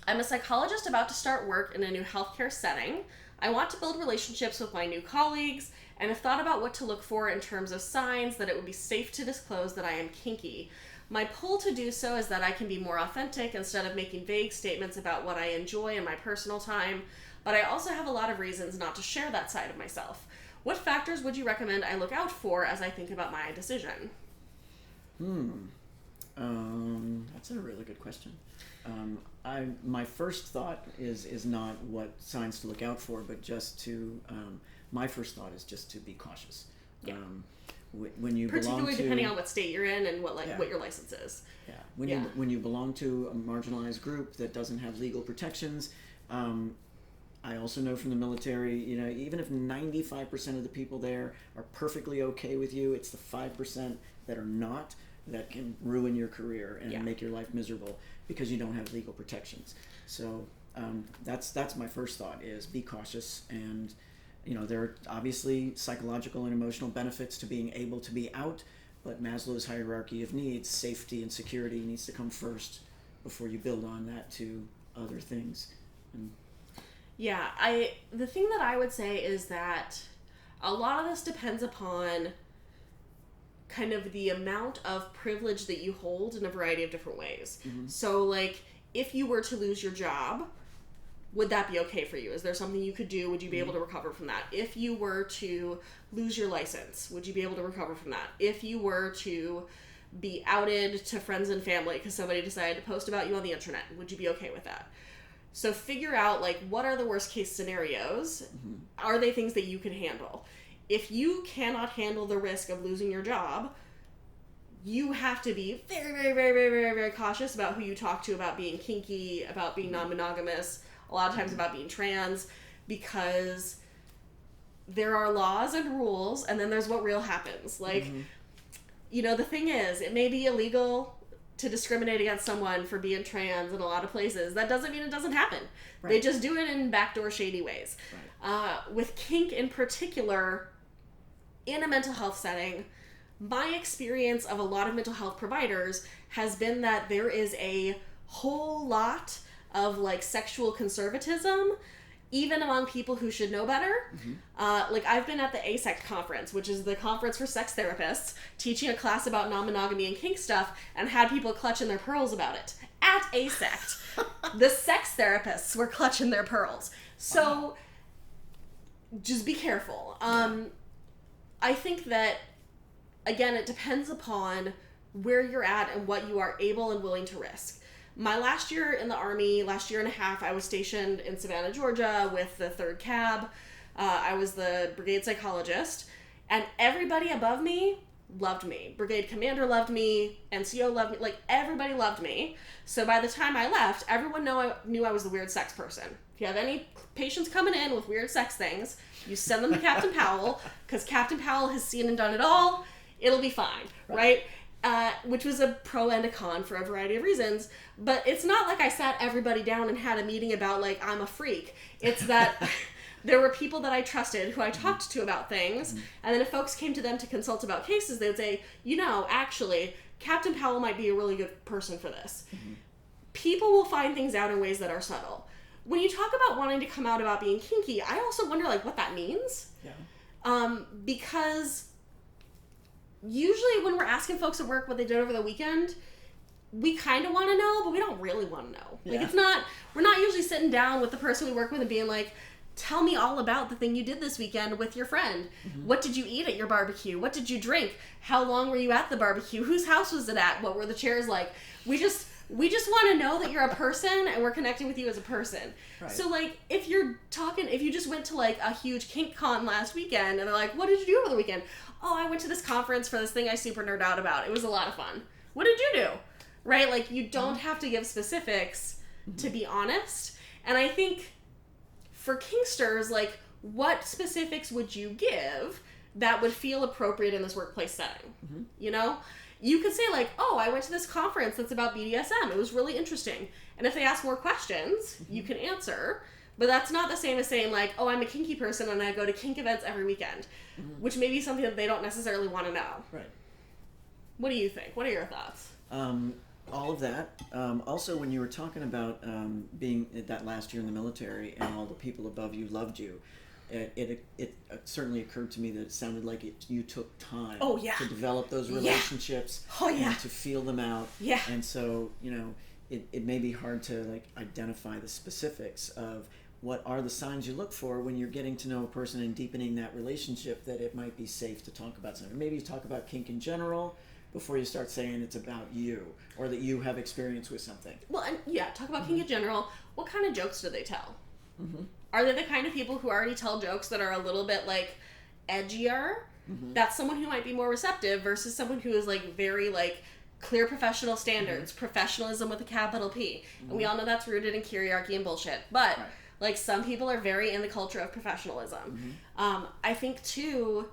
I'm a psychologist about to start work in a new healthcare setting. I want to build relationships with my new colleagues and have thought about what to look for in terms of signs that it would be safe to disclose that I am kinky. My pull to do so is that I can be more authentic instead of making vague statements about what I enjoy in my personal time, but I also have a lot of reasons not to share that side of myself. What factors would you recommend I look out for as I think about my decision? That's a really good question. My first thought is not what signs to look out for, but just to, my first thought is just to be cautious. Yeah. When you particularly depending on what state you're in and what your license is. Yeah. When you belong to a marginalized group that doesn't have legal protections, I also know from the military, even if 95% of the people there are perfectly okay with you, it's the 5% that are not that can ruin your career and make your life miserable because you don't have legal protections. So that's my first thought is be cautious. And there are obviously psychological and emotional benefits to being able to be out, but Maslow's hierarchy of needs, safety and security needs to come first before you build on that to other things. The thing that I would say is that a lot of this depends upon kind of the amount of privilege that you hold in a variety of different ways. Mm-hmm. So, if you were to lose your job, would that be okay for you? Is there something you could do? Would you be able to recover from that? If you were to lose your license, would you be able to recover from that? If you were to be outed to friends and family because somebody decided to post about you on the internet, would you be okay with that? So figure out, what are the worst case scenarios? Mm-hmm. Are they things that you can handle? If you cannot handle the risk of losing your job, you have to be very, very, very, very, very, very cautious about who you talk to about being kinky, about being non-monogamous, a lot of times about being trans, because there are laws and rules, and then there's what real happens. The thing is, it may be illegal to discriminate against someone for being trans in a lot of places. That doesn't mean it doesn't happen. Right. They just do it in backdoor shady ways. Right. With kink in particular, in a mental health setting, my experience of a lot of mental health providers has been that there is a whole lot of sexual conservatism, even among people who should know better. Mm-hmm. I've been at the ASECT conference, which is the conference for sex therapists, teaching a class about non-monogamy and kink stuff, and had people clutching their pearls about it. At ASECT, the sex therapists were clutching their pearls. So, just be careful. I think that, again, it depends upon where you're at and what you are able and willing to risk. My last year in the Army, last year and a half, I was stationed in Savannah, Georgia with the 3rd Cab. I was the brigade psychologist, and everybody above me loved me. Brigade commander loved me, NCO loved me, everybody loved me. So by the time I left, everyone knew I was the weird sex person. If you have any patients coming in with weird sex things, you send them to Captain Powell, because Captain Powell has seen and done it all. It'll be fine, right? Which was a pro and a con for a variety of reasons. But it's not like I sat everybody down and had a meeting about, I'm a freak. It's that there were people that I trusted who I talked to about things, and then if folks came to them to consult about cases, they would say, actually, Captain Powell might be a really good person for this. Mm-hmm. People will find things out in ways that are subtle. When you talk about wanting to come out about being kinky, I also wonder, what that means. Yeah. Because usually when we're asking folks at work what they did over the weekend, we kind of want to know, but we don't really want to know. Yeah. We're not usually sitting down with the person we work with and being like, tell me all about the thing you did this weekend with your friend. Mm-hmm. What did you eat at your barbecue? What did you drink? How long were you at the barbecue? Whose house was it at? What were the chairs like? We just want to know that you're a person and we're connecting with you as a person. Right. So, if you just went to, a huge kink con last weekend and they're like, what did you do over the weekend? Oh, I went to this conference for this thing I super nerd out about. It was a lot of fun. What did you do? Right? You don't have to give specifics to be honest. And I think for kinksters, what specifics would you give that would feel appropriate in this workplace setting? Mm-hmm. You could say I went to this conference that's about BDSM. It was really interesting. And if they ask more questions, you can answer. But that's not the same as saying I'm a kinky person and I go to kink events every weekend, which may be something that they don't necessarily want to know. Right. What do you think? What are your thoughts? all of that. Also, when you were talking about being that last year in the military and all the people above you loved you, it certainly occurred to me that it sounded like you took time to develop those relationships and to feel them out. Yeah. And so, it may be hard to like identify the specifics of what are the signs you look for when you're getting to know a person and deepening that relationship, that it might be safe to talk about something. Maybe you talk about kink in general before you start saying it's about you or that you have experience with something. Well, and talk about kink in general. What kind of jokes do they tell? Mm-hmm. Are they the kind of people who already tell jokes that are a little bit like edgier? Mm-hmm. That's someone who might be more receptive versus someone who is like very like clear professional standards, professionalism with a capital P. And we all know that's rooted in hierarchy and bullshit. But like some people are very in the culture of professionalism. I think too,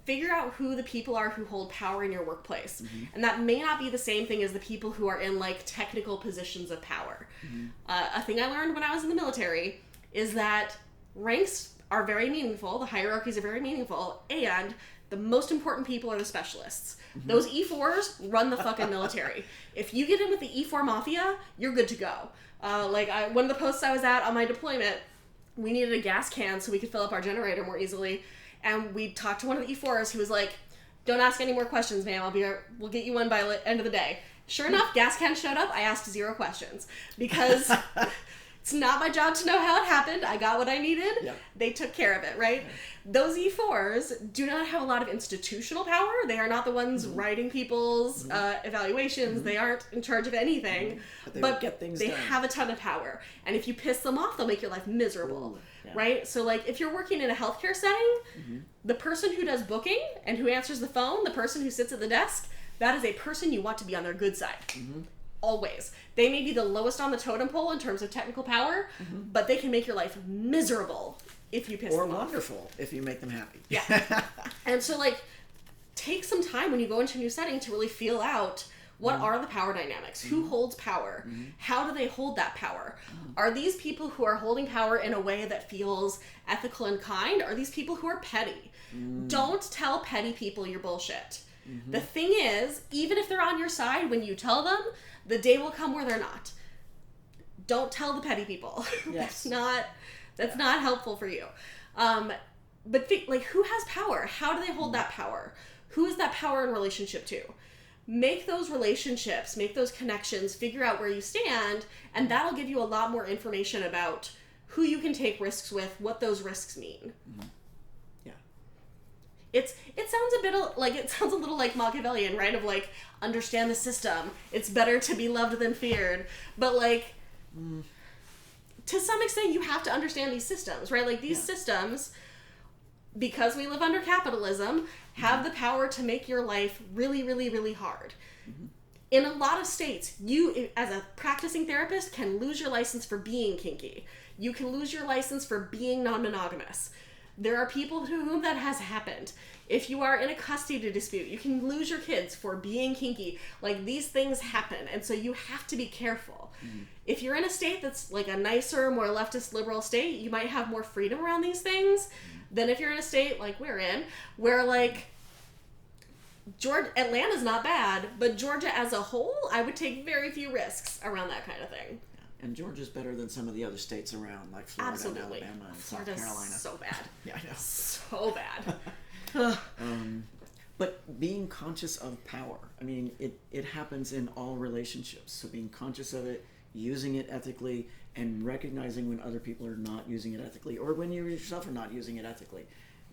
figure out who the people are who hold power in your workplace. And that may not be the same thing as the people who are in like technical positions of power. A thing I learned when I was in the military is that ranks are very meaningful, the hierarchies are very meaningful, and the most important people are the specialists. Those E4s run the fucking military. If you get in with the E4 mafia, you're good to go. One of the posts I was at on my deployment, we needed a gas can so we could fill up our generator more easily. And we talked to one of the E4s who was like, "Don't ask any more questions, ma'am. We'll get you one by the end of the day." Sure enough, gas can showed up. I asked 0 questions because it's not my job to know how it happened. I got what I needed. Yep. They took care of it, right? Those E4s do not have a lot of institutional power. They are not the ones writing people's evaluations. They aren't in charge of anything. But get things they done. have a ton of power. And if you piss them off, they'll make your life miserable. Right? So, like, if you're working in a healthcare setting, the person who does booking and who answers the phone, the person who sits at the desk, that is a person you want to be on their good side. Always. They may be the lowest on the totem pole in terms of technical power, but they can make your life miserable if you piss them off. Or wonderful if you make them happy. Yeah. And so, like, take some time when you go into a new setting to really feel out what are the power dynamics? Who holds power? How do they hold that power? Are these people who are holding power in a way that feels ethical and kind? Are these people who are petty? Don't tell petty people your bullshit. The thing is, even if they're on your side, when you tell them, the day will come where they're not. Don't tell the petty people. Yes. That's not helpful for you. But who has power? How do they hold that power? Who is that power in relationship to? Make those relationships, make those connections, figure out where you stand, and that'll give you a lot more information about who you can take risks with, what those risks mean. Yeah. It sounds a little like Machiavellian, right? Of like, understand the system. It's better to be loved than feared. But like, to some extent, you have to understand these systems, right? Like these systems, because we live under capitalism, have the power to make your life really, really, really hard. In a lot of states, you, as a practicing therapist, can lose your license for being kinky. You can lose your license for being non-monogamous. There are people to whom that has happened. If you are in a custody dispute, you can lose your kids for being kinky. Like, these things happen, and so you have to be careful. If you're in a state that's like a nicer, more leftist, liberal state, you might have more freedom around these things than if you're in a state like we're in, where like Atlanta's not bad, but Georgia as a whole, I would take very few risks around that kind of thing. And Georgia's better than some of the other states around, like Florida and Alabama and Florida's South Carolina. So bad. Yeah, I know. So bad. But being conscious of power, I mean, it happens in all relationships. So being conscious of it, using it ethically, and recognizing when other people are not using it ethically, or when you yourself are not using it ethically.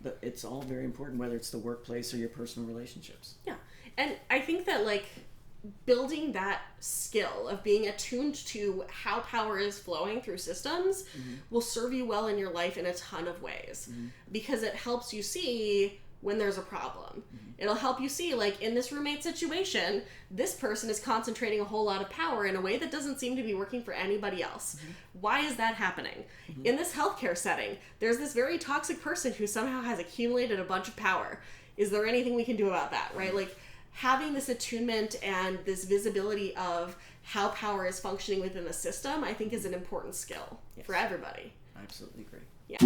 But it's all very important, whether it's the workplace or your personal relationships. Yeah. And I think that, like, building that skill of being attuned to how power is flowing through systems will serve you well in your life in a ton of ways. Because it helps you see when there's a problem. It'll help you see, like, in this roommate situation, this person is concentrating a whole lot of power in a way that doesn't seem to be working for anybody else. Why is that happening? In this healthcare setting, there's this very toxic person who somehow has accumulated a bunch of power. Is there anything we can do about that, right? Like, having this attunement and this visibility of how power is functioning within the system, I think is an important skill for everybody. I absolutely agree. Yeah.